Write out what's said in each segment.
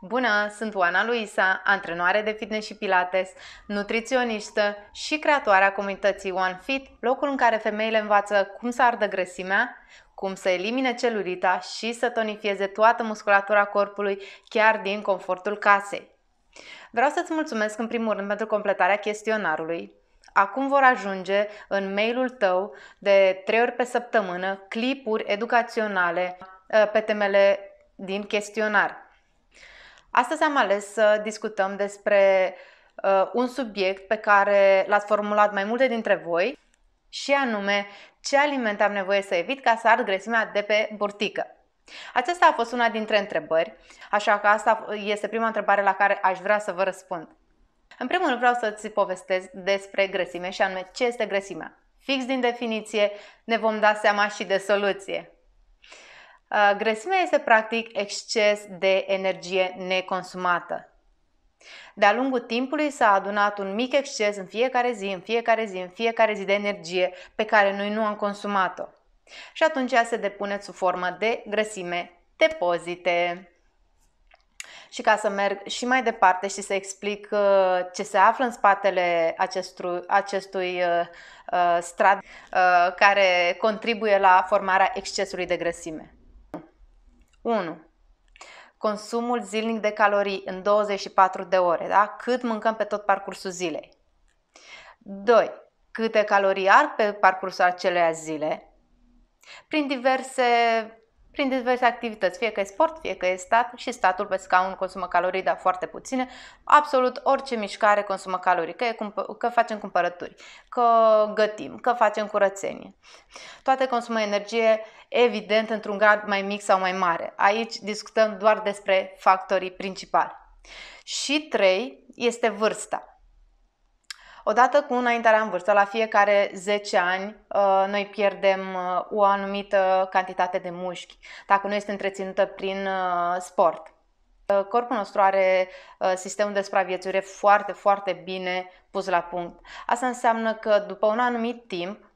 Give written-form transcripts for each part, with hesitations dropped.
Bună, sunt Oana Luisa, antrenoare de fitness și pilates, nutriționistă și creatoarea comunității OneFit, locul în care femeile învață cum să ardă grăsimea, cum să elimine celulita și să tonifieze toată musculatura corpului chiar din confortul casei. Vreau să-ți mulțumesc în primul rând pentru completarea chestionarului. Acum vor ajunge în mailul tău de 3 ori pe săptămână clipuri educaționale pe temele din chestionar. Astăzi am ales să discutăm despre un subiect pe care l-ați formulat mai multe dintre voi și anume ce alimente am nevoie să evit ca să ard grăsimea de pe burtică. Aceasta a fost una dintre întrebări, așa că asta este prima întrebare la care aș vrea să vă răspund. În primul rând vreau să-ți povestesc despre grăsime și anume ce este grăsimea. Fix din definiție ne vom da seama și de soluție. Grăsimea este practic exces de energie neconsumată. De-a lungul timpului s-a adunat un mic exces în fiecare zi de energie pe care noi nu am consumat-o. Și atunci ea se depune sub formă de grăsime, depozite. Și ca să merg și mai departe și să explic ce se află în spatele acestui strat care contribuie la formarea excesului de grăsime. 1. Consumul zilnic de calorii în 24 de ore, da? Cât mâncăm pe tot parcursul zilei. 2. Câte calorii ar pe parcursul acelei zile prin diverse activități, fie că e sport, fie că e stat, și statul pe scaun consumă calorii, dar foarte puține. Absolut orice mișcare consumă calorii, că facem cumpărături, că gătim, că facem curățenie. Toate consumă energie, evident, într-un grad mai mic sau mai mare. Aici discutăm doar despre factorii principali. Și 3 este vârsta. Odată cu înaintarea în vârstă, la fiecare 10 ani, noi pierdem o anumită cantitate de mușchi, dacă nu este întreținută prin sport. Corpul nostru are sistemul de supraviețuire foarte, foarte bine pus la punct. Asta înseamnă că după un anumit timp,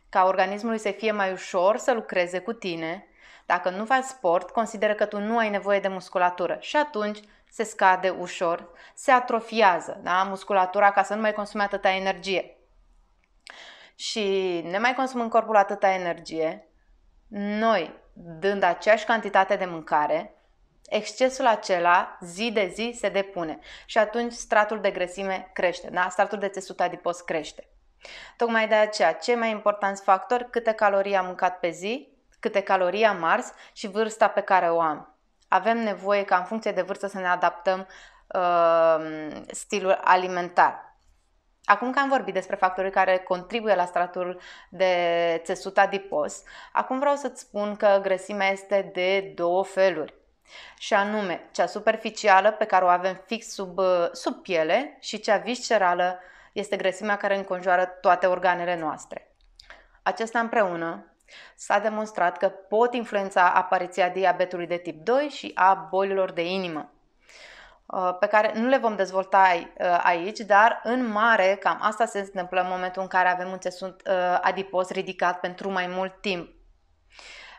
ca organismului să fie mai ușor să lucreze cu tine, dacă nu faci sport, consideră că tu nu ai nevoie de musculatură și atunci se scade ușor, se atrofiază, da? Musculatura, ca să nu mai consume atâta energie. Și ne mai consumând corpul atâta energie, noi, dând aceeași cantitate de mâncare, excesul acela zi de zi se depune și atunci stratul de grăsime crește, da? Stratul de țesut adipos crește. Tocmai de aceea, cei mai importanți factori, câte calorii am mâncat pe zi, câte calorii am ars și vârsta pe care o am. Avem nevoie ca în funcție de vârstă să ne adaptăm stilul alimentar. Acum că am vorbit despre factorii care contribuie la stratul de țesut adipos, acum vreau să-ți spun că grăsimea este de două feluri. Și anume, cea superficială pe care o avem fix sub piele și cea viscerală este grăsimea care înconjoară toate organele noastre. Acestea împreună s-a demonstrat că pot influența apariția diabetului de tip 2 și a bolilor de inimă, pe care nu le vom dezvolta aici, dar în mare cam asta se întâmplă în momentul în care avem un țesut adipos ridicat pentru mai mult timp.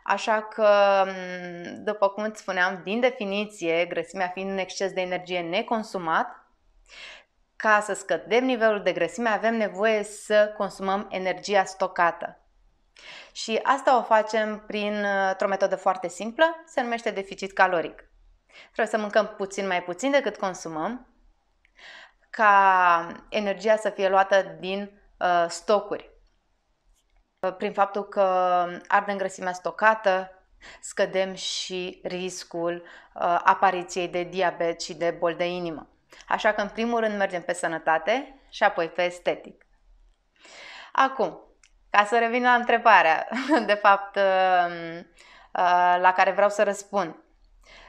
Așa că, după cum îți spuneam, din definiție, grăsimea fiind un exces de energie neconsumat, ca să scădem nivelul de grăsime avem nevoie să consumăm energia stocată. Și asta o facem printr-o metodă foarte simplă, se numește deficit caloric. Trebuie să mâncăm puțin mai puțin decât consumăm, ca energia să fie luată din stocuri. Prin faptul că ardem grăsimea stocată, scădem și riscul apariției de diabet și de boli de inimă. Așa că în primul rând mergem pe sănătate și apoi pe estetic. Acum, ca să revin la întrebarea, de fapt, la care vreau să răspund.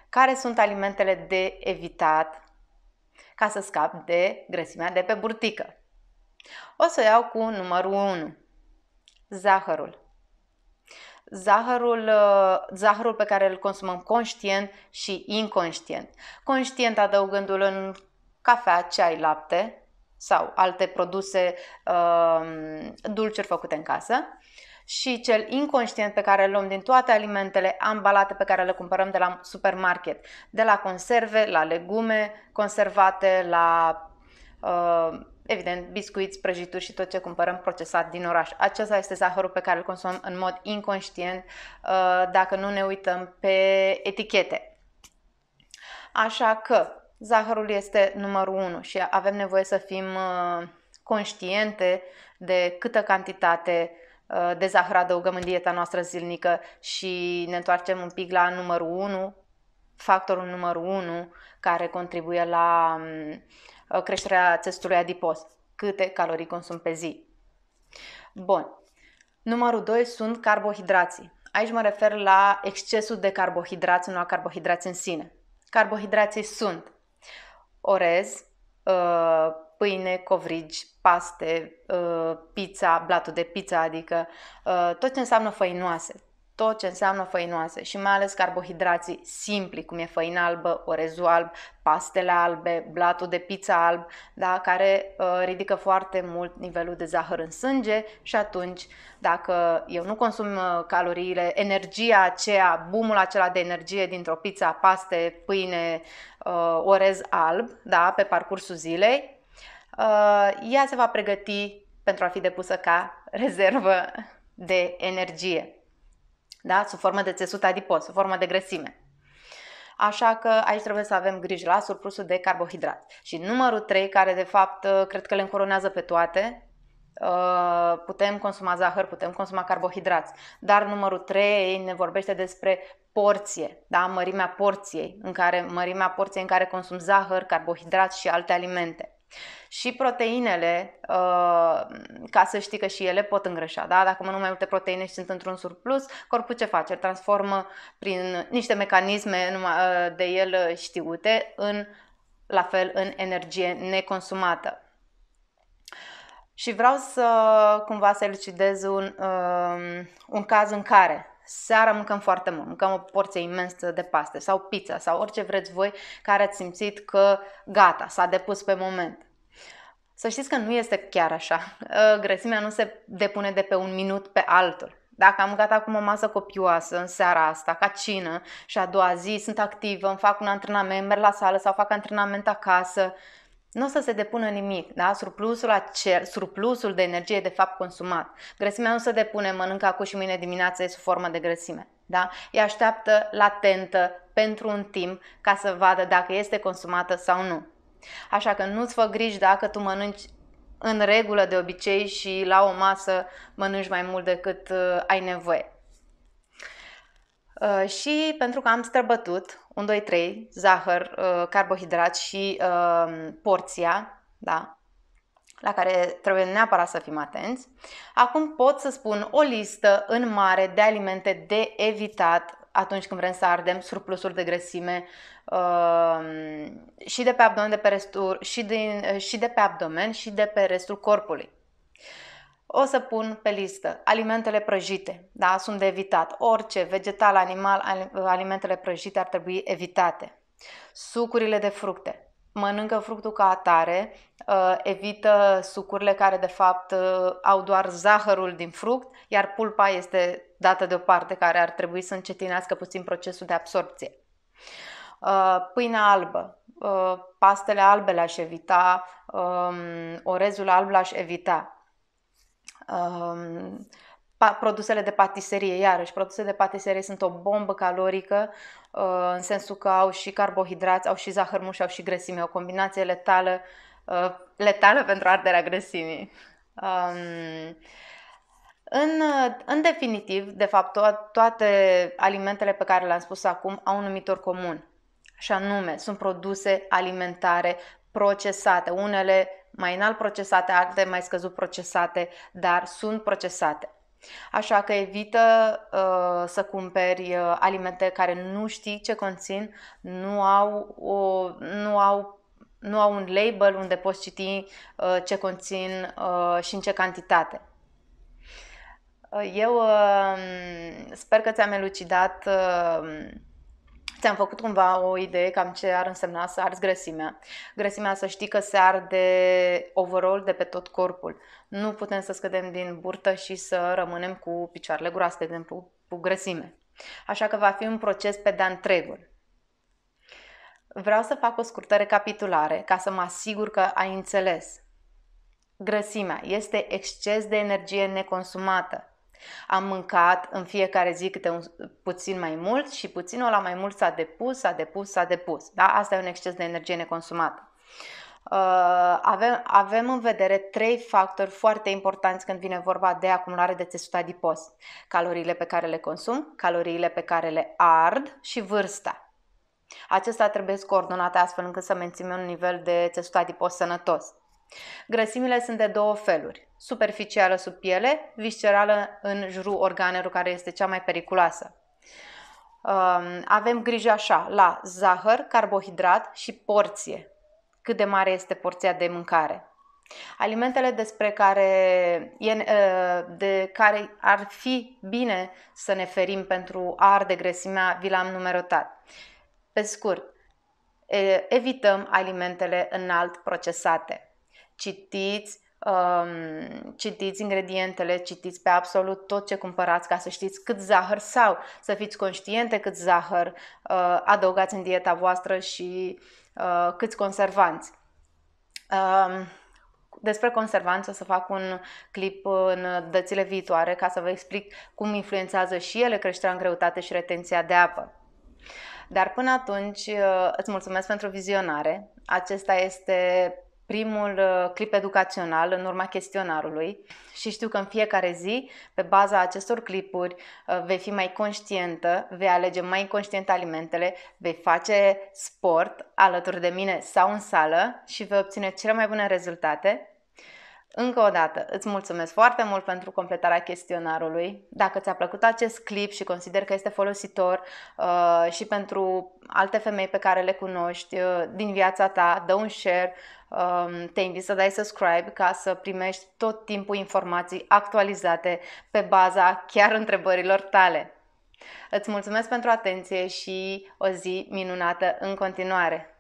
Care sunt alimentele de evitat ca să scap de grăsimea de pe burtică? O să iau cu numărul 1. Zahărul. Zahărul pe care îl consumăm conștient și inconștient. Conștient adăugându-l în cafea, ceai, lapte sau alte produse dulciuri făcute în casă și cel inconștient pe care îl luăm din toate alimentele ambalate pe care le cumpărăm de la supermarket, de la conserve, la legume conservate, la evident, biscuiți, prăjituri și tot ce cumpărăm procesat din oraș. Acesta este zahărul pe care îl consumăm în mod inconștient dacă nu ne uităm pe etichete. Așa că zahărul este numărul 1 și avem nevoie să fim conștiente de câtă cantitate de zahăr adăugăm în dieta noastră zilnică și ne întoarcem un pic la numărul 1, factorul numărul 1 care contribuie la creșterea țesutului adipos. Câte calorii consum pe zi. Bun. Numărul 2 sunt carbohidrații. Aici mă refer la excesul de carbohidrați, nu la carbohidrați în sine. Carbohidrații sunt orez, pâine, covrigi, paste, pizza, blatul de pizza, adică tot ce înseamnă făinoase. Tot ce înseamnă făinoase și mai ales carbohidrații simpli, cum e făina albă, orezul alb, pastele albe, blatul de pizza alb, da, care ridică foarte mult nivelul de zahăr în sânge și atunci, dacă eu nu consum caloriile, energia aceea, boomul acela de energie dintr-o pizza, paste, pâine, orez alb, da, pe parcursul zilei, ea se va pregăti pentru a fi depusă ca rezervă de energie. Da? Sub formă de țesut adipos, sub formă de grăsime. Așa că aici trebuie să avem grijă la surplusul de carbohidrați. Și numărul 3, care de fapt cred că le încoronează pe toate, putem consuma zahăr, putem consuma carbohidrați, dar numărul 3 ne vorbește despre porție, da? Mărimea porției în care consum zahăr, carbohidrați și alte alimente. Și proteinele, ca să știi că și ele pot îngrășa, da? Dacă mănânc mai multe proteine și sunt într-un surplus, corpul ce face? Îl transformă prin niște mecanisme de el știute la fel în energie neconsumată. Și vreau cumva să elucidez un caz în care seara mâncăm foarte mult, mâncăm o porție imensă de paste sau pizza sau orice vreți voi care ați simțit că gata, s-a depus pe moment. Să știți că nu este chiar așa. Grăsimea nu se depune de pe un minut pe altul. Dacă am mâncat acum o masă copioasă în seara asta, ca cină, și a doua zi sunt activă, îmi fac un antrenament, merg la sală sau fac antrenament acasă, nu o să se depună nimic, da? Surplusul de energie de fapt consumat. Grăsimea nu se depune, mănâncă acum și mâine dimineață, e sub formă de grăsime. Da? Ea așteaptă latentă pentru un timp ca să vadă dacă este consumată sau nu. Așa că nu-ți fă griji dacă tu mănânci în regulă de obicei și la o masă mănânci mai mult decât ai nevoie. Și pentru că am străbătut 1, 2, 3, zahăr, carbohidrați și porția, da, la care trebuie neapărat să fim atenți, acum pot să spun o listă în mare de alimente de evitat atunci când vrem să ardem surplusul de grăsime și de pe abdomen, și de pe abdomen și de pe restul corpului. O să pun pe listă alimentele prăjite, da, sunt de evitat. Orice, vegetal, animal, alimentele prăjite ar trebui evitate. Sucurile de fructe. Mănâncă fructul ca atare, evită sucurile care de fapt au doar zahărul din fruct, iar pulpa este dată deoparte, care ar trebui să încetinească puțin procesul de absorpție. Pâinea albă, pastele albe le-aș evita, orezul alb l-aș evita. Produsele de patiserie, iarăși, produsele de patiserie sunt o bombă calorică, în sensul că au și carbohidrați, au și zahăr mult și au și grăsime, o combinație letală pentru arderea grăsimii. În definitiv, de fapt, toate alimentele pe care le-am spus acum au un numitor comun, și anume, sunt produse alimentare procesate, unele mai înalt procesate, altele mai scăzut procesate, dar sunt procesate. Așa că evită să cumperi alimente care nu știi ce conțin, nu au un label unde poți citi ce conțin și în ce cantitate. Eu sper că ți-am elucidat Ți-am făcut cumva o idee cam ce ar însemna să arzi grăsimea. Grăsimea, să știi că se arde overall de pe tot corpul. Nu putem să scădem din burtă și să rămânem cu picioarele groase, de exemplu, cu grăsime. Așa că va fi un proces pe de-a întregul. Vreau să fac o scurtă recapitulare ca să mă asigur că ai înțeles. Grăsimea este exces de energie neconsumată. Am mâncat în fiecare zi câte puțin mai mult și puținul ăla mai mult s-a depus. Da? Asta e un exces de energie neconsumată. Avem în vedere 3 factori foarte importanți când vine vorba de acumulare de țesut adipos. Caloriile pe care le consum, caloriile pe care le ard și vârsta. Acestea trebuie coordonate astfel încât să menținem un nivel de țesut adipos sănătos. Grăsimile sunt de 2 feluri, superficială sub piele, viscerală în jurul organelor, care este cea mai periculoasă. Avem grijă așa la zahăr, carbohidrat și porție. Cât de mare este porția de mâncare. Alimentele de care ar fi bine să ne ferim pentru a arde grăsimea, vi l-am numerotat. Pe scurt, evităm alimentele înalt procesate. Citiți ingredientele, citiți pe absolut tot ce cumpărați ca să știți cât zahăr sau să fiți conștiente cât zahăr adăugați în dieta voastră și câți conservanți. Despre conservanți o să fac un clip în dățile viitoare ca să vă explic cum influențează și ele creșterea în greutate și retenția de apă. Dar până atunci îți mulțumesc pentru vizionare. Acesta este primul clip educațional în urma chestionarului și știu că în fiecare zi, pe baza acestor clipuri, vei fi mai conștientă, vei alege mai conștient alimentele, vei face sport alături de mine sau în sală și vei obține cele mai bune rezultate. Încă o dată, îți mulțumesc foarte mult pentru completarea chestionarului. Dacă ți-a plăcut acest clip și consider că este folositor și pentru alte femei pe care le cunoști din viața ta, dă un share, te invit să dai subscribe ca să primești tot timpul informații actualizate pe baza chiar întrebărilor tale. Îți mulțumesc pentru atenție și o zi minunată în continuare!